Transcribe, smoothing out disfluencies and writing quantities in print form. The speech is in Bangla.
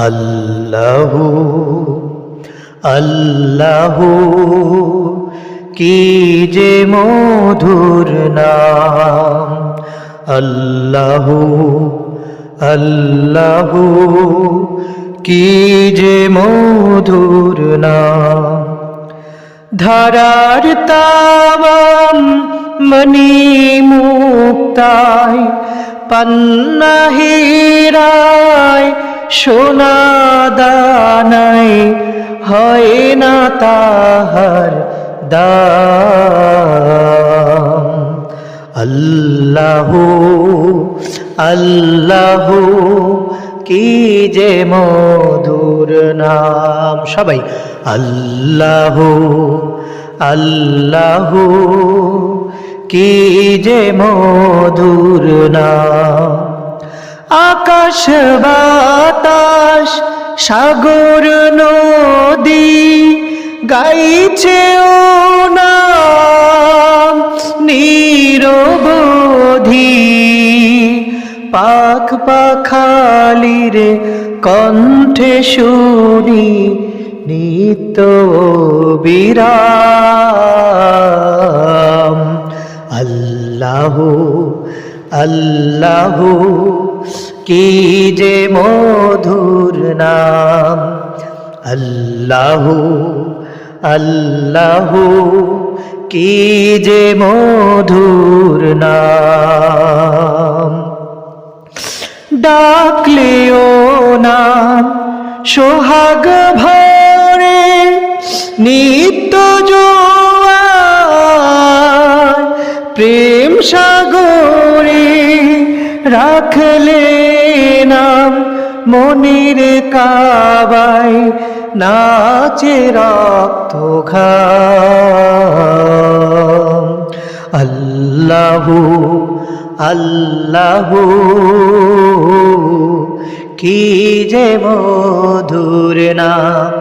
আল্লাহু আল্লাহু কি যে মধুর নাম। আল্লাহু আল্লাহু কি যে মধুর নাম। ধরার তামাম মনি মুক্তায় পান্না হীরায় সোনা দানায় হয় না তাহার দাম। আল্লাহু আল্লাহু কি যে মধুর নাম। সবাই আল্লাহু আল্লাহু কি যে মধুর নাম। আকাশ বাতাস সাগর নদী গাইছে ও নাম নিরবধি। পাখ পাখালির কণ্ঠে শুনি নিত্য বিরাম। আল্লাহু আল্লাহু কি যে মধুর নাম। আল্লাহু আল্লাহু কি যে মধুর নাম। ডাকলেও নাম সোহাগ ভরে নিত্য জোয়ার প্রেম সাগরে রাখলে নাম মনির কাবায় নাচে রক্ত ঘাম। আল্লাহু আল্লাহু কি যে মধুর নাম।